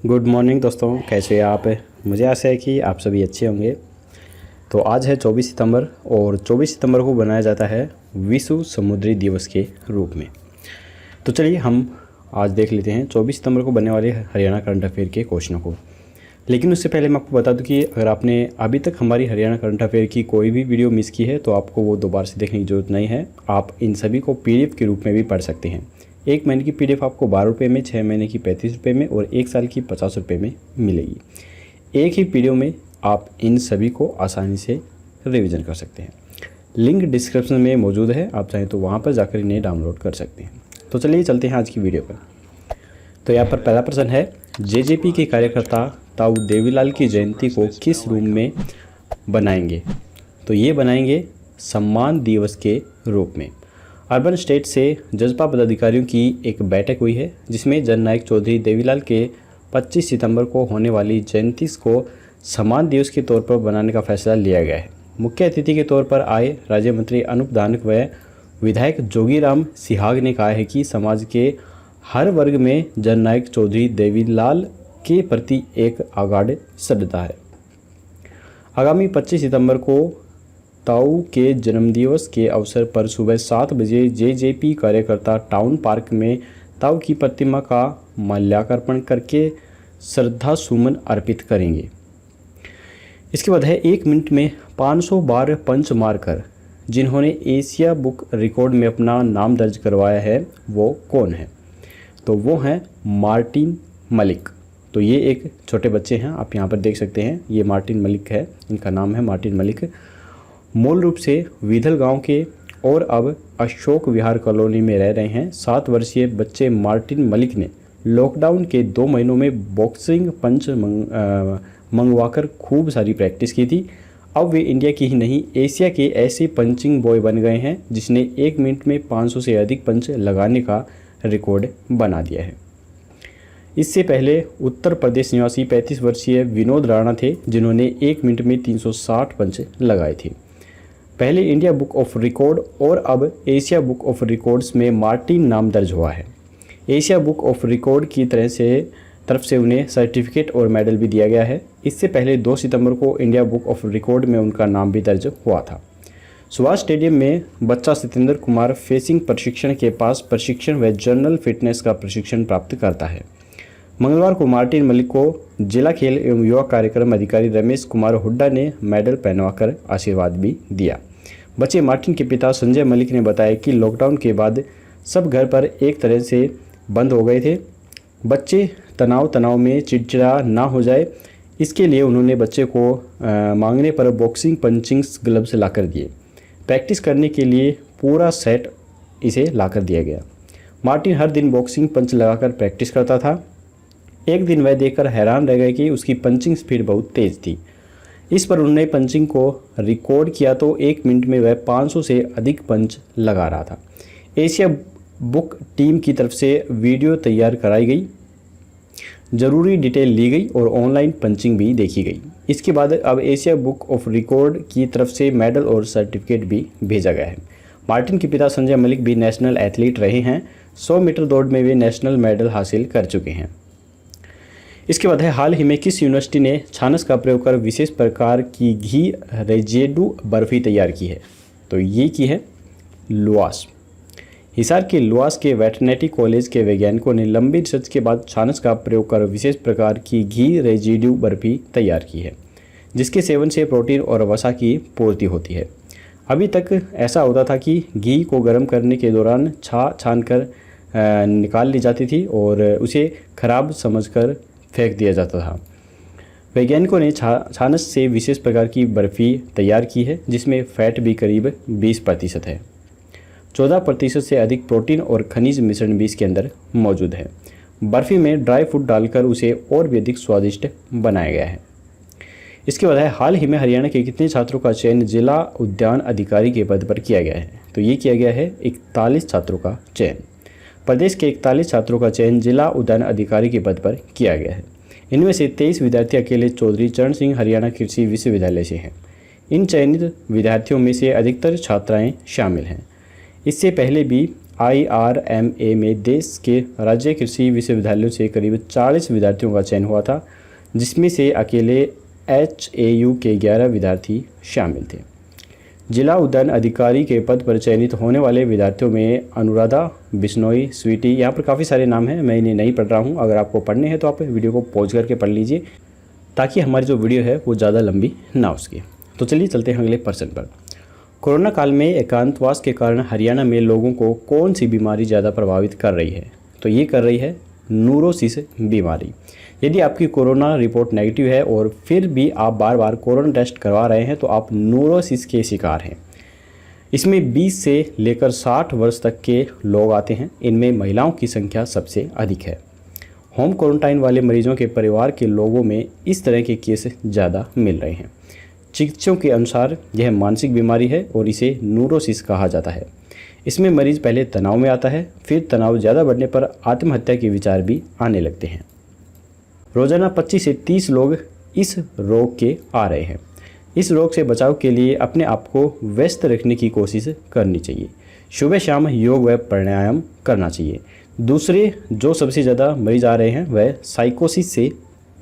Good morning दोस्तों, कैसे हैं आप। मुझे आशा है कि आप सभी अच्छे होंगे। तो आज है 24 सितंबर और 24 सितंबर को बनाया जाता है विश्व समुद्री दिवस के रूप में। तो चलिए हम आज देख लेते हैं 24 सितंबर को बनने वाले हरियाणा करंट अफेयर के क्वेश्चनों को। लेकिन उससे पहले मैं आपको बता दूं कि अगर आपने अभी तक हमारी हरियाणा करंट अफेयर की कोई भी वीडियो मिस की है तो आपको वो दोबारा से देखने की ज़रूरत नहीं है। आप इन सभी को PDF के रूप में भी पढ़ सकते हैं। 1 महीने की PDF आपको 12 रुपये में, 6 महीने की 35 रुपये में और 1 साल की 50 रुपये में मिलेगी। एक ही वीडियो में आप इन सभी को आसानी से रिवीजन कर सकते हैं। लिंक डिस्क्रिप्शन में मौजूद है, आप चाहें तो वहाँ पर जाकर इन्हें डाउनलोड कर सकते हैं। तो चलिए चलते हैं आज की वीडियो पर। तो यहाँ पर पहला प्रश्न है, JJP के कार्यकर्ता ताऊ देवीलाल की जयंती को किस रूप में बनाएंगे? तो ये बनाएंगे सम्मान दिवस के रूप में। अर्बन स्टेट से जजपा पदाधिकारियों की एक बैठक हुई है जिसमें जननायक चौधरी देवीलाल के 25 सितंबर को होने वाली जयंती को सम्मान दिवस के तौर पर बनाने का फैसला लिया गया है। मुख्य अतिथि के तौर पर आए राज्य मंत्री अनूप धानक व विधायक जोगीराम सिहाग ने कहा है कि समाज के हर वर्ग में जननायक चौधरी देवीलाल के प्रति एक अगाध श्रद्धा है। आगामी 25 सितंबर को ताऊ के जन्मदिवस के अवसर पर सुबह 7 बजे JJP कार्यकर्ता टाउन पार्क में ताऊ की प्रतिमा का माल्यार्पण करके श्रद्धा सुमन अर्पित करेंगे। इसके बाद है, 1 मिनट में 500 बार पंच मारकर जिन्होंने एशिया बुक रिकॉर्ड में अपना नाम दर्ज करवाया है वो कौन है? तो वो हैं मार्टिन मलिक। तो ये एक छोटे बच्चे हैं, आप यहाँ पर देख सकते हैं, ये मार्टिन मलिक है, इनका नाम है मार्टिन मलिक। मूल रूप से विधल गांव के और अब अशोक विहार कॉलोनी में रह रहे हैं। 7 वर्षीय बच्चे मार्टिन मलिक ने लॉकडाउन के 2 महीनों में बॉक्सिंग पंच मंगवाकर खूब सारी प्रैक्टिस की थी। अब वे इंडिया की ही नहीं एशिया के ऐसे पंचिंग बॉय बन गए हैं जिसने 1 मिनट में 500 से अधिक पंच लगाने का रिकॉर्ड बना दिया है। इससे पहले उत्तर प्रदेश निवासी 35 वर्षीय विनोद राणा थे जिन्होंने 1 मिनट में 360 पंच लगाए थे। पहले इंडिया बुक ऑफ रिकॉर्ड और अब एशिया बुक ऑफ रिकॉर्ड्स में मार्टिन नाम दर्ज हुआ है। एशिया बुक ऑफ रिकॉर्ड की तरफ से उन्हें सर्टिफिकेट और मेडल भी दिया गया है। इससे पहले 2 सितंबर को इंडिया बुक ऑफ रिकॉर्ड में उनका नाम भी दर्ज हुआ था। सुभाष स्टेडियम में बच्चा सत्येंद्र कुमार फेसिंग प्रशिक्षण के पास प्रशिक्षण व जनरल फिटनेस का प्रशिक्षण प्राप्त करता है। मंगलवार को मार्टिन मलिक को जिला खेल एवं युवा कार्यक्रम अधिकारी रमेश कुमार हुड्डा ने मेडल पहनवाकर आशीर्वाद भी दिया। बच्चे मार्टिन के पिता संजय मलिक ने बताया कि लॉकडाउन के बाद सब घर पर एक तरह से बंद हो गए थे। बच्चे तनाव में चिड़चिड़ा ना हो जाए, इसके लिए उन्होंने बच्चे को मांगने पर बॉक्सिंग पंचिंग ग्लव्स लाकर दिए। प्रैक्टिस करने के लिए पूरा सेट इसे लाकर दिया गया। मार्टिन हर दिन बॉक्सिंग पंच लगाकर प्रैक्टिस करता था। एक दिन वह देखकर हैरान रह गए कि उसकी पंचिंग स्पीड बहुत तेज़ थी। इस पर उन्होंने पंचिंग को रिकॉर्ड किया तो 1 मिनट में वह 500 से अधिक पंच लगा रहा था। एशिया बुक टीम की तरफ से वीडियो तैयार कराई गई, ज़रूरी डिटेल ली गई और ऑनलाइन पंचिंग भी देखी गई। इसके बाद अब एशिया बुक ऑफ रिकॉर्ड की तरफ से मेडल और सर्टिफिकेट भी भेजा गया है। मार्टिन के पिता संजय मलिक भी नेशनल एथलीट रहे हैं। 100 मीटर दौड़ में वे नेशनल मेडल हासिल कर चुके हैं। इसके बाद है, हाल ही में किस यूनिवर्सिटी ने छानस का प्रयोग कर विशेष प्रकार की घी रेजेडू बर्फी तैयार की है? तो ये की है लुआस। हिसार के लुआस के वेटरनरी कॉलेज के वैज्ञानिकों ने लंबी रिसर्च के बाद छानस का प्रयोग कर विशेष प्रकार की घी रेजिड्यू बर्फी तैयार की है जिसके सेवन से प्रोटीन और वसा की पूर्ति होती है। अभी तक ऐसा होता था कि घी को गर्म करने के दौरान छान कर निकाल ली जाती थी और उसे खराब समझकर फेंक दिया जाता था। वैज्ञानिकों ने छानस से विशेष प्रकार की बर्फ़ी तैयार की है जिसमें फैट भी करीब 20% है। 14% से अधिक प्रोटीन और खनिज मिश्रण भी इसके अंदर मौजूद है। बर्फ़ी में ड्राई फ्रूट डालकर उसे और भी अधिक स्वादिष्ट बनाया गया है। इसके बाद है, हाल ही में हरियाणा के कितने छात्रों का चयन जिला उद्यान अधिकारी के पद पर किया गया है? तो ये किया गया है 41 छात्रों का चयन। प्रदेश के 41 छात्रों का चयन जिला उद्यान अधिकारी के पद पर किया गया है। इनमें से 23 विद्यार्थी अकेले चौधरी चरण सिंह हरियाणा कृषि विश्वविद्यालय से हैं। इन चयनित विद्यार्थियों में से अधिकतर छात्राएं शामिल हैं। इससे पहले भी IRMA में देश के राज्य कृषि विश्वविद्यालयों से करीब 40 विद्यार्थियों का चयन हुआ था, जिसमें से अकेले HAU के 11 विद्यार्थी शामिल थे। जिला उद्यान अधिकारी के पद पर चयनित होने वाले विद्यार्थियों में अनुराधा, बिश्नोई, स्वीटी, यहाँ पर काफ़ी सारे नाम हैं, मैं इन्हें नहीं पढ़ रहा हूँ। अगर आपको पढ़ने हैं तो आप वीडियो को पॉज करके पढ़ लीजिए, ताकि हमारी जो वीडियो है वो ज़्यादा लंबी ना हो सके। तो चलिए चलते हैं अगले प्रश्न पर। कोरोना काल में एकांतवास के कारण हरियाणा में लोगों को कौन सी बीमारी ज़्यादा प्रभावित कर रही है? तो ये कर रही है न्यूरोसिस बीमारी। यदि आपकी कोरोना रिपोर्ट नेगेटिव है और फिर भी आप बार बार कोरोना टेस्ट करवा रहे हैं तो आप न्यूरोसिस के शिकार हैं। इसमें 20 से लेकर 60 वर्ष तक के लोग आते हैं। इनमें महिलाओं की संख्या सबसे अधिक है। होम क्वारंटाइन वाले मरीजों के परिवार के लोगों में इस तरह के केस ज़्यादा मिल रहे हैं। चिकित्सकों के अनुसार यह मानसिक बीमारी है और इसे न्यूरोसिस कहा जाता है। इसमें मरीज पहले तनाव में आता है, फिर तनाव ज़्यादा बढ़ने पर आत्महत्या के विचार भी आने लगते हैं। रोजाना 25 से 30 लोग इस रोग के आ रहे हैं। इस रोग से बचाव के लिए अपने आप को व्यस्त रखने की कोशिश करनी चाहिए। सुबह शाम योग व प्राणायाम करना चाहिए। दूसरे जो सबसे ज़्यादा मरीज आ रहे हैं वह साइकोसिस से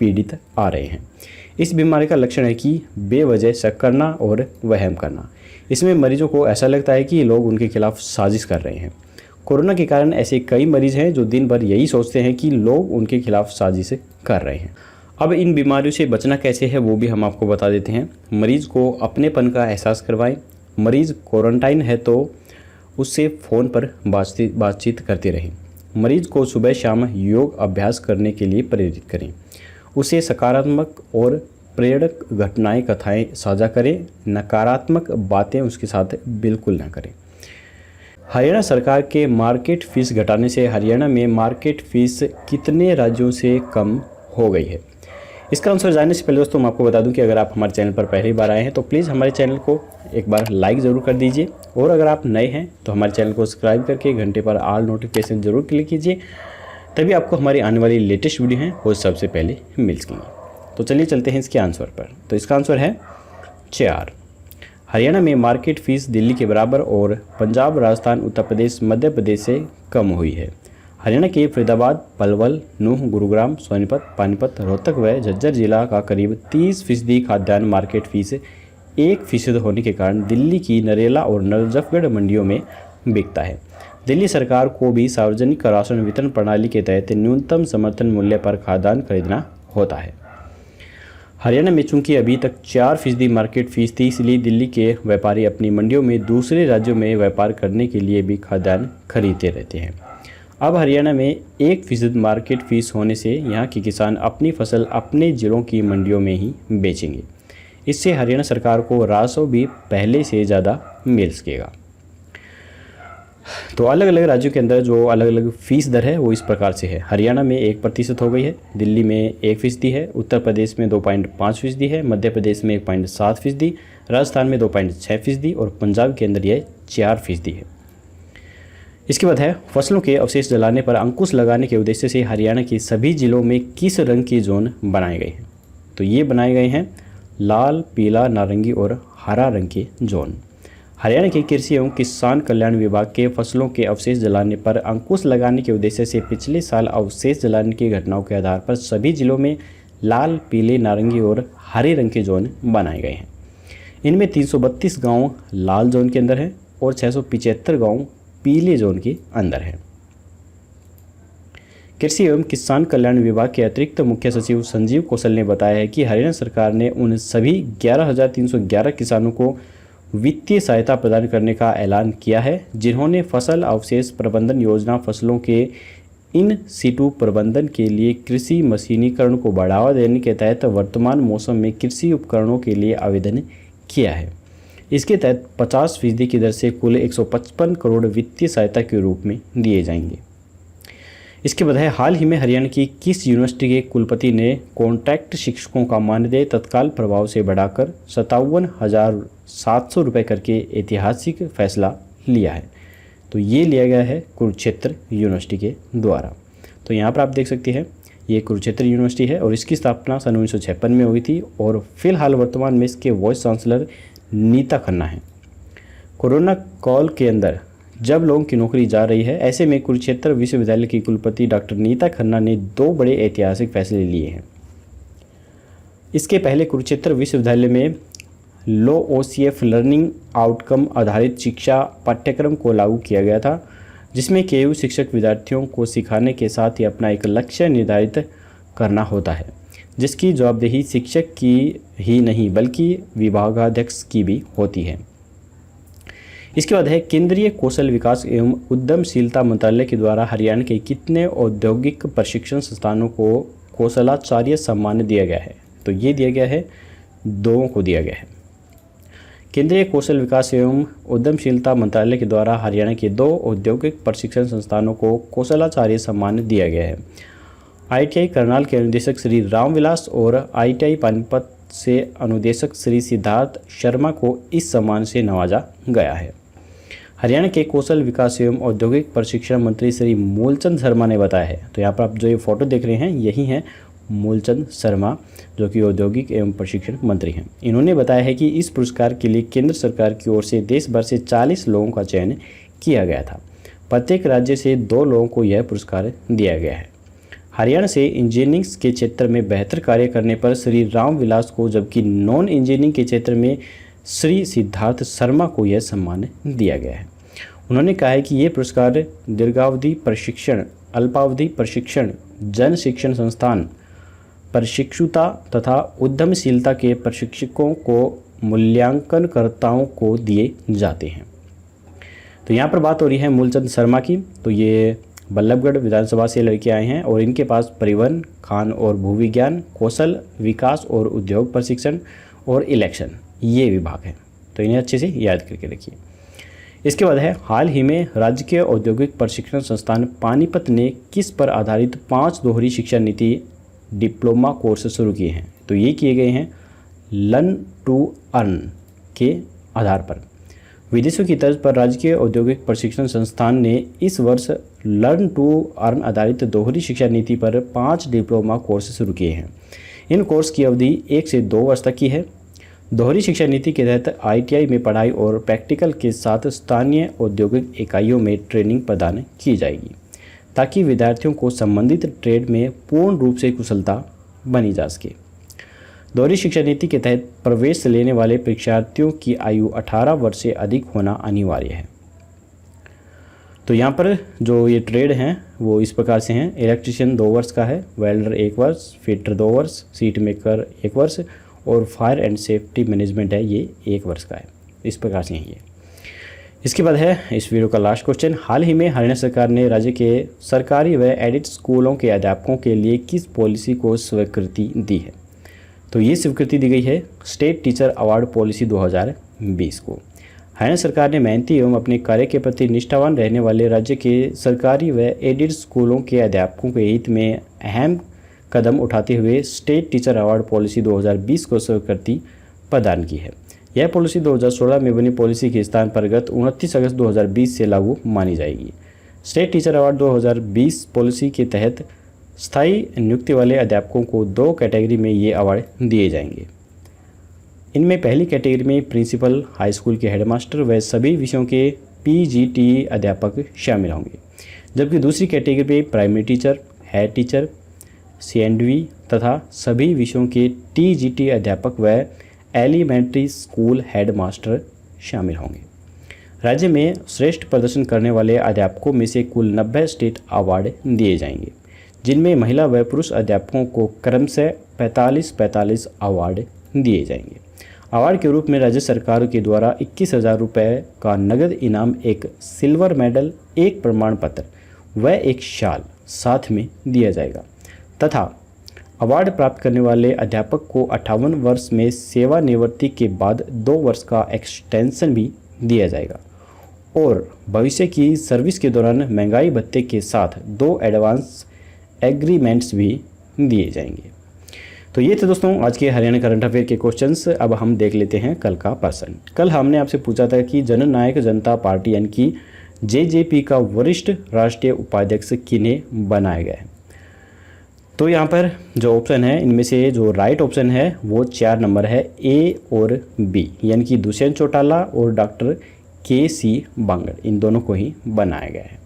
पीड़ित आ रहे हैं। इस बीमारी का लक्षण है कि बेवजह शक करना और वहम करना। इसमें मरीजों को ऐसा लगता है कि लोग उनके खिलाफ साजिश कर रहे हैं। कोरोना के कारण ऐसे कई मरीज हैं जो दिन भर यही सोचते हैं कि लोग उनके खिलाफ साजिश कर रहे हैं। अब इन बीमारियों से बचना कैसे है वो भी हम आपको बता देते हैं। मरीज को अपनेपन का एहसास करवाएं। मरीज क्वारंटाइन है तो उससे फ़ोन पर बातचीत करते रहें। मरीज को सुबह शाम योग अभ्यास करने के लिए प्रेरित करें। उसे सकारात्मक और प्रेरक घटनाएं, कथाएं साझा करें। नकारात्मक बातें उसके साथ बिल्कुल ना करें। हरियाणा सरकार के मार्केट फीस घटाने से हरियाणा में मार्केट फीस कितने राज्यों से कम हो गई है? इसका आंसर जानने से पहले दोस्तों मैं आपको बता दूं कि अगर आप हमारे चैनल पर पहली बार आए हैं तो प्लीज़ हमारे चैनल को एक बार लाइक ज़रूर कर दीजिए, और अगर आप नए हैं तो हमारे चैनल को सब्सक्राइब करके घंटे पर ऑल नोटिफिकेशन ज़रूर क्लिक कीजिए, तभी आपको हमारी आने वाली लेटेस्ट वीडियो हैं वो सबसे पहले मिल सकेंगी। तो चलिए चलते हैं इसके आंसर पर। तो इसका आंसर है 4। हरियाणा में मार्केट फीस दिल्ली के बराबर और पंजाब, राजस्थान, उत्तर प्रदेश, मध्य प्रदेश से कम हुई है। हरियाणा के फरीदाबाद, पलवल, नूंह, गुरुग्राम, सोनीपत, पानीपत, रोहतक व झज्जर जिला का करीब 30% खाद्यान्न मार्केट फीस 1% होने के कारण दिल्ली की नरेला और नजफगढ़ मंडियों में बिकता है। दिल्ली सरकार को भी सार्वजनिक राशन वितरण प्रणाली के तहत न्यूनतम समर्थन मूल्य पर खाद्यान्न खरीदना होता है। हरियाणा में चूंकि अभी तक 4% मार्केट फीस थी, इसलिए दिल्ली के व्यापारी अपनी मंडियों में दूसरे राज्यों में व्यापार करने के लिए भी खाद्यान्न खरीदते रहते हैं। अब हरियाणा में 1% मार्केट फीस होने से यहाँ के किसान अपनी फसल अपने जिलों की मंडियों में ही बेचेंगे। इससे हरियाणा सरकार को राजस्व भी पहले से ज़्यादा मिल सकेगा। तो अलग अलग राज्यों के अंदर जो अलग अलग फीस दर है वो इस प्रकार से है। हरियाणा में 1% हो गई है, दिल्ली में 1% है, उत्तर प्रदेश में 2.5% है, मध्य प्रदेश में 1.7%, राजस्थान में 2.6% और पंजाब के अंदर यह 4% है। इसके बाद है फसलों के अवशेष जलाने पर अंकुश लगाने के उद्देश्य से हरियाणा के सभी जिलों में किस रंग की जोन बनाए गए हैं? तो ये बनाए गए हैं लाल, पीला, नारंगी और हरा रंग के जोन। हरियाणा के कृषि एवं किसान कल्याण विभाग के फसलों के अवशेष जलाने पर अंकुश लगाने के उद्देश्य से पिछले साल अवशेष जलाने की घटनाओं के आधार पर सभी जिलों में लाल, पीले, नारंगी और हरे रंग के जोन बनाए गए हैं। इनमें 332 गांव लाल जोन के अंदर हैं और 675 गांव पीले जोन के अंदर हैं। कृषि एवं किसान कल्याण विभाग के अतिरिक्त मुख्य सचिव संजीव कौशल ने बताया है कि हरियाणा सरकार ने उन सभी 11,311 किसानों को वित्तीय सहायता प्रदान करने का ऐलान किया है जिन्होंने फसल अवशेष प्रबंधन योजना फसलों के इन सीटू प्रबंधन के लिए कृषि मशीनीकरण को बढ़ावा देने के तहत वर्तमान मौसम में कृषि उपकरणों के लिए आवेदन किया है। इसके तहत 50% की दर से कुल 155 करोड़ वित्तीय सहायता के रूप में दिए जाएंगे। इसके बाद है हाल ही में हरियाणा की किस यूनिवर्सिटी के कुलपति ने कॉन्ट्रैक्ट शिक्षकों का मानदेय तत्काल प्रभाव से बढ़ाकर 57,700 रुपये करके ऐतिहासिक फैसला लिया है? तो ये लिया गया है कुरुक्षेत्र यूनिवर्सिटी के द्वारा। तो यहाँ पर आप देख सकते हैं ये कुरुक्षेत्र यूनिवर्सिटी है और इसकी स्थापना सन 1956 में हुई थी और फिलहाल वर्तमान में इसके वाइस चांसलर नीता खन्ना हैं। कोरोना काल के अंदर जब लोगों की नौकरी जा रही है। ऐसे में कुरुक्षेत्र विश्वविद्यालय की कुलपति डॉक्टर नीता खन्ना ने 2 बड़े ऐतिहासिक फैसले लिए हैं। इसके पहले कुरुक्षेत्र विश्वविद्यालय में लो OCF लर्निंग आउटकम आधारित शिक्षा पाठ्यक्रम को लागू किया गया था, जिसमें KU शिक्षक विद्यार्थियों को सिखाने के साथ ही अपना एक लक्ष्य निर्धारित करना होता है, जिसकी जवाबदेही शिक्षक की ही नहीं बल्कि विभागाध्यक्ष की भी होती है। इसके बाद है केंद्रीय कौशल विकास एवं उद्यमशीलता मंत्रालय के द्वारा हरियाणा के कितने औद्योगिक प्रशिक्षण संस्थानों को कौशलाचार्य सम्मान दिया गया है? तो ये दिया गया है, 2 को दिया गया है। केंद्रीय कौशल विकास एवं उद्यमशीलता मंत्रालय के द्वारा हरियाणा के 2 औद्योगिक प्रशिक्षण संस्थानों को कौशलाचार्य सम्मान दिया गया है। ITI करनाल के अनुदेशक श्री रामविलास और ITI पानीपत से अनुदेशक श्री सिद्धार्थ शर्मा को इस सम्मान से नवाजा गया है। हरियाणा के कौशल विकास एवं औद्योगिक प्रशिक्षण मंत्री श्री मूलचंद शर्मा ने बताया है। तो यहाँ पर आप जो ये फोटो देख रहे हैं, यही हैं मूलचंद शर्मा, जो कि औद्योगिक एवं प्रशिक्षण मंत्री हैं। इन्होंने बताया है कि इस पुरस्कार के लिए केंद्र सरकार की ओर से देश भर से 40 लोगों का चयन किया गया था। प्रत्येक राज्य से 2 लोगों को यह पुरस्कार दिया गया है। हरियाणा से इंजीनियरिंग के क्षेत्र में बेहतर कार्य करने पर श्री रामविलास को, जबकि नॉन इंजीनियरिंग के क्षेत्र में श्री सिद्धार्थ शर्मा को यह सम्मान दिया गया है। उन्होंने कहा है कि ये पुरस्कार दीर्घावधि प्रशिक्षण, अल्पावधि प्रशिक्षण, जन शिक्षण संस्थान, प्रशिक्षुता तथा उद्यमशीलता के प्रशिक्षकों को मूल्यांकनकर्ताओं को दिए जाते हैं। तो यहाँ पर बात हो रही है मूलचंद शर्मा की। तो ये बल्लभगढ़ विधानसभा से लड़के आए हैं और इनके पास परिवहन, खान और भूविज्ञान, कौशल विकास और उद्योग प्रशिक्षण और इलेक्शन, ये विभाग हैं। तो इन्हें अच्छे से याद करके रखिए। इसके बाद है हाल ही में राज्य के औद्योगिक प्रशिक्षण संस्थान पानीपत ने किस पर आधारित 5 दोहरी शिक्षा नीति डिप्लोमा कोर्स शुरू किए हैं? तो ये किए गए हैं लर्न टू अर्न के आधार पर। विदेशों की तर्ज पर राज्य के औद्योगिक प्रशिक्षण संस्थान ने इस वर्ष लर्न टू अर्न आधारित दोहरी शिक्षा नीति पर 5 डिप्लोमा कोर्स शुरू किए हैं। इन कोर्स की अवधि 1 से 2 वर्ष तक की है। दोहरी शिक्षा नीति के तहत ITI में पढ़ाई और प्रैक्टिकल के साथ स्थानीय औद्योगिक इकाइयों में ट्रेनिंग प्रदान की जाएगी, ताकि विद्यार्थियों को संबंधित ट्रेड में पूर्ण रूप से कुशलता बनी जा सके। दोहरी शिक्षा नीति के तहत प्रवेश लेने वाले परीक्षार्थियों की आयु 18 वर्ष से अधिक होना अनिवार्य है। तो यहाँ पर जो ये ट्रेड हैं वो इस प्रकार से हैं। इलेक्ट्रीशियन 2 वर्ष का है, वेल्डर 1 वर्ष, फिटर 2 वर्ष, सीट मेकर 1 वर्ष और फायर एंड सेफ्टी मैनेजमेंट है, ये 1 वर्ष का है। इस प्रकार से हैं ये। इसके बाद है इस वीडियो का लास्ट क्वेश्चन। हाल ही में हरियाणा सरकार ने राज्य के सरकारी व एडिड स्कूलों के अध्यापकों के लिए किस पॉलिसी को स्वीकृति दी है? तो ये स्वीकृति दी गई है स्टेट टीचर अवार्ड पॉलिसी 2020 को। हरियाणा सरकार ने मेहनती एवं अपने कार्य के प्रति निष्ठावान रहने वाले राज्य के सरकारी व एडिड स्कूलों के अध्यापकों के हित में अहम कदम उठाते हुए स्टेट टीचर अवार्ड पॉलिसी 2020 को स्वीकृति प्रदान की है। यह पॉलिसी 2016 में बनी पॉलिसी के स्थान पर गत 29 अगस्त 2020 से लागू मानी जाएगी। स्टेट टीचर अवार्ड 2020 पॉलिसी के तहत स्थायी नियुक्ति वाले अध्यापकों को 2 कैटेगरी में ये अवार्ड दिए जाएंगे। इनमें पहली कैटेगरी में प्रिंसिपल, हाई स्कूल के हेडमास्टर व सभी विषयों के PGT अध्यापक शामिल होंगे, जबकि दूसरी कैटेगरी में primary teacher, head teacher, CNV तथा सभी विषयों के TGT अध्यापक व एलिमेंट्री स्कूल हेडमास्टर शामिल होंगे। राज्य में श्रेष्ठ प्रदर्शन करने वाले अध्यापकों में से कुल 90 स्टेट अवार्ड दिए जाएंगे, जिनमें महिला व पुरुष अध्यापकों को क्रमशः 45-45 अवार्ड दिए जाएंगे। अवार्ड के रूप में राज्य सरकार के द्वारा 21,000 रुपये का नगद इनाम, एक सिल्वर मेडल, एक प्रमाण पत्र व एक शाल साथ में दिया जाएगा तथा अवार्ड प्राप्त करने वाले अध्यापक को 58 वर्ष में सेवानिवृत्ति के बाद 2 वर्ष का एक्सटेंशन भी दिया जाएगा और भविष्य की सर्विस के दौरान महंगाई भत्ते के साथ 2 एडवांस एग्रीमेंट्स भी दिए जाएंगे। तो ये थे दोस्तों आज के हरियाणा करंट अफेयर के क्वेश्चंस। अब हम देख लेते हैं कल का प्रश्न। कल हमने आपसे पूछा था कि जननायक जनता पार्टी यानी कि JJP का वरिष्ठ राष्ट्रीय उपाध्यक्ष किन्हें बनाया गया है? तो यहाँ पर जो ऑप्शन है इनमें से जो राइट ऑप्शन है वो 4 नंबर है, A और B, यानी कि दुष्यंत चौटाला और डॉक्टर के.सी. बांगड़, इन दोनों को ही बनाया गया है।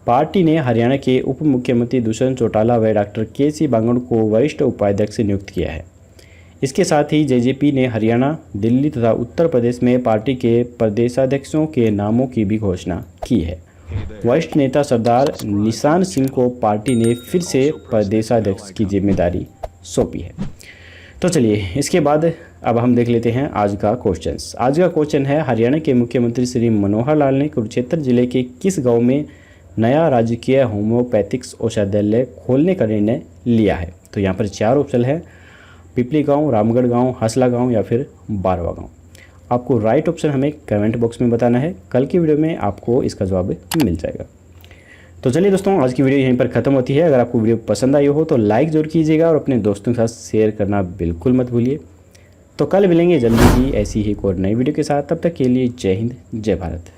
पार्टी ने हरियाणा के उप मुख्यमंत्री दुष्यंत चौटाला व डॉक्टर के.सी. बांगड़ को वरिष्ठ उपाध्यक्ष नियुक्त किया है। इसके साथ ही जेजेपी ने हरियाणा, दिल्ली तथा उत्तर प्रदेश में पार्टी के प्रदेशाध्यक्षों के नामों की भी घोषणा की है। वरिष्ठ नेता सरदार निशान सिंह को पार्टी ने फिर से प्रदेशाध्यक्ष की जिम्मेदारी सौंपी है। तो चलिए इसके बाद अब हम देख लेते हैं आज का क्वेश्चंस। आज का क्वेश्चन है, हरियाणा के मुख्यमंत्री श्री मनोहर लाल ने कुरुक्षेत्र जिले के किस गांव में नया राजकीय होम्योपैथिक्स औषधालय खोलने का निर्णय लिया है? तो यहाँ पर 4 ऑप्शन है, पिपली गांव, रामगढ़ गांव, हसला गांव या फिर बारवा गांव। आपको राइट ऑप्शन हमें कमेंट बॉक्स में बताना है। कल की वीडियो में आपको इसका जवाब मिल जाएगा। तो चलिए दोस्तों, आज की वीडियो यहीं पर ख़त्म होती है। अगर आपको वीडियो पसंद आई हो तो लाइक ज़रूर कीजिएगा और अपने दोस्तों के साथ शेयर करना बिल्कुल मत भूलिए। तो कल मिलेंगे जल्दी ही ऐसी ही एक और नई वीडियो के साथ। तब तक के लिए जय हिंद, जय भारत।